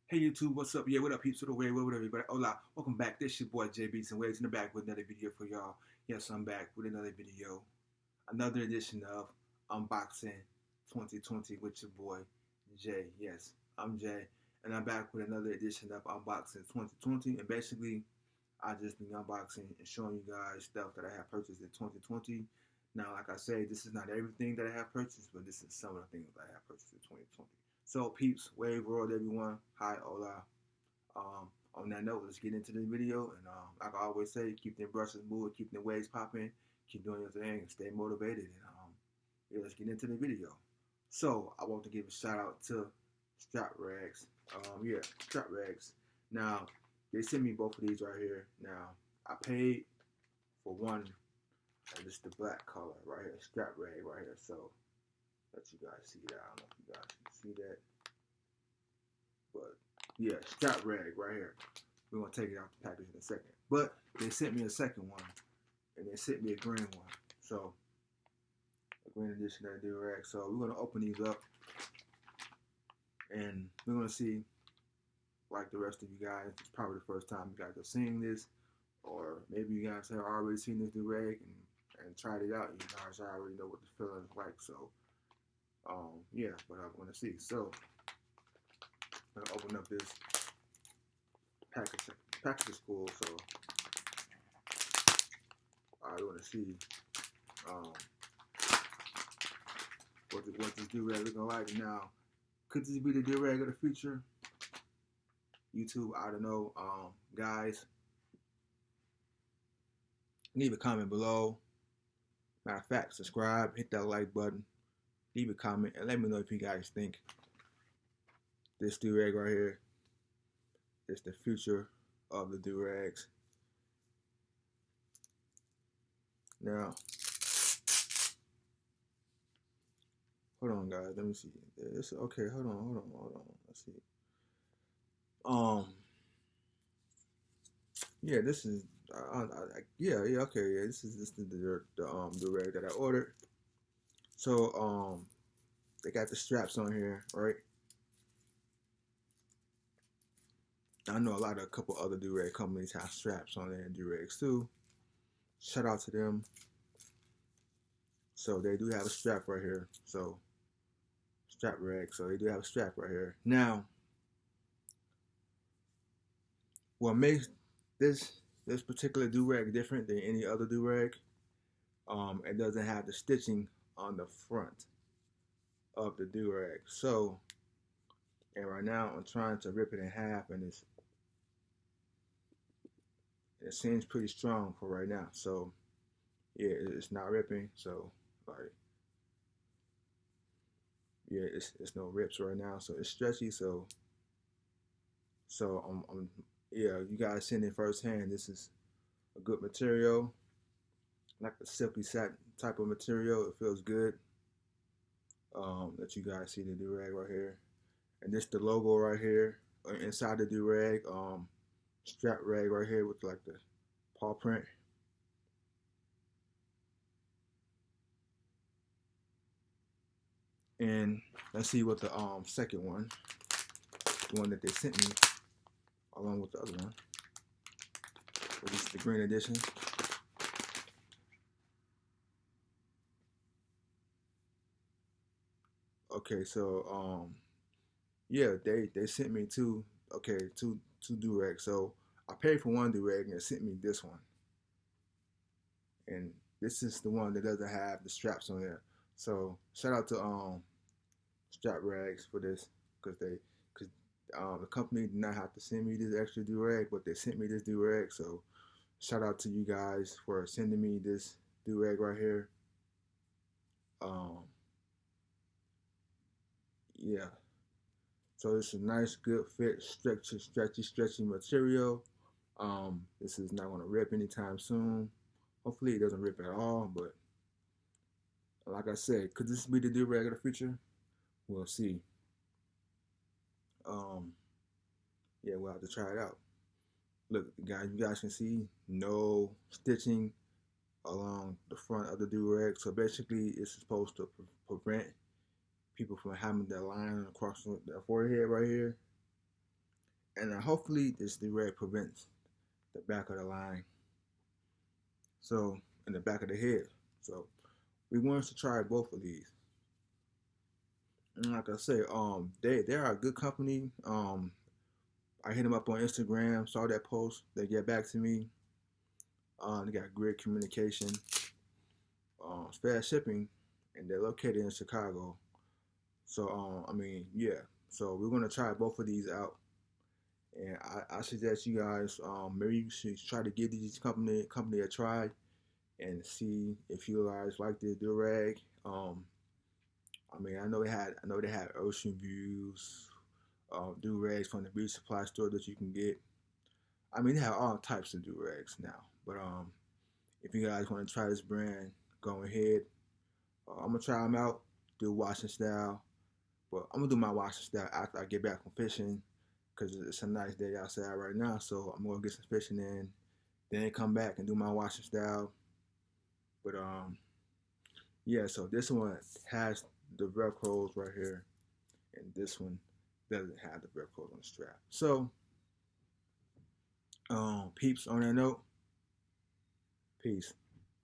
Hey YouTube, what's up? Yeah, what up, peeps? What up, everybody? Hola, welcome back. This your boy J Beats and Waves in the back with another video for y'all. Yes, I'm back with another video, another edition of Unboxing 2020 with your boy Jay. Yes, I'm Jay, and I'm back with another edition of Unboxing 2020. And basically, I just been unboxing and showing you guys stuff that I have purchased in 2020. Now, like I say, this is not everything that I have purchased, but this is some of the things that I have purchased in 2020. So, peeps, wave world, everyone. Hi, hola. On that note, let's get into the video. And like I always say, keep them brushes moving, keep them waves popping, keep doing your thing, and stay motivated. And yeah, let's get into the video. So, I want to give a shout out to Strap Rags. Yeah, Strap Rags. Now, they sent me both of these right here. Now, I paid for one, and it's the black color right here, Strap Rag right here. So, let you guys see that. I don't know if you guys can see that, but yeah, Strap Rag right here. We're gonna take it out the package in a second. But they sent me a second one, and they sent me a green one. So a green edition of the rag. So we're gonna open these up, and we're gonna see, like the rest of you guys, it's probably the first time you guys are seeing this, or maybe you guys have already seen this new rag and tried it out. You guys already know what the feeling is like. So yeah, but I'm gonna see. So I'm gonna open up this package. Package is cool, so I want to see um, what this do-rag looking like now. Could this be the do-rag of the future? YouTube, I don't know. Guys, leave a comment below. Matter of fact, subscribe, hit that like button, leave a comment, and let me know if you guys think this do-rag right here is the future of the do-rags. Now, hold on, guys. Let me see. It's okay. Hold on. Let's see. Yeah, this is. Yeah. Okay. Yeah, this is the rag that I ordered. So they got the straps on here, right? I know a couple other do-rag companies have straps on their do-rags too. Shout out to them. So they do have a strap right here. So strap rag. So they do have a strap right here. Now, what makes this particular do-rag different than any other do-rag? It doesn't have the stitching on the front of the do-rag. So, and right now I'm trying to rip it in half, and it seems pretty strong for right now. So yeah, it's not ripping. So like, yeah, it's no rips right now. So it's stretchy. So yeah, you guys seeing it firsthand. This is a good material, like a silky satin type of material. It feels good. Let you guys see the do-rag right here, and this the logo right here inside the do-rag. Strap rag right here with like the paw print. And let's see what the second one, the one that they sent me along with the other one. So this is the green edition. Okay, so yeah, they sent me two do-rags. So I paid for one do-rag and they sent me this one. And this is the one that doesn't have the straps on there. So shout out to Strap Rags for this, because the company did not have to send me this extra do-rag, but they sent me this do-rag. So shout out to you guys for sending me this do-rag right here. Yeah. So it's a nice, good fit, stretchy material. This is not going to rip anytime soon. Hopefully it doesn't rip at all, but like I said, could this be the do-rag of the future? We'll see. Yeah, we'll have to try it out. Look, guys, you guys can see no stitching along the front of the do-rag. So basically, it's supposed to prevent people from having that line across their forehead right here. And hopefully this do-rag prevents the back of the line. So, in the back of the head. So, we want us to try both of these. And like I said, they are a good company. I hit them up on Instagram, saw that post. They get back to me. They got great communication, fast shipping, and they're located in Chicago. So, I mean, yeah. So we're gonna try both of these out, and I suggest you guys, maybe you should try to give these company a try and see if you guys like the durag. I mean, I know they had ocean views, durags from the beauty supply store that you can get. I mean, they have all types of durags now. But if you guys want to try this brand, go ahead. I'm gonna try them out, do washing style. But I'm gonna do my washing style after I get back from fishing, cause it's a nice day outside right now. So I'm gonna get some fishing in, then come back and do my washing style. But yeah. So this one has the velcros right here, and this one doesn't have the velcros on the strap. So peeps, on that note, peace.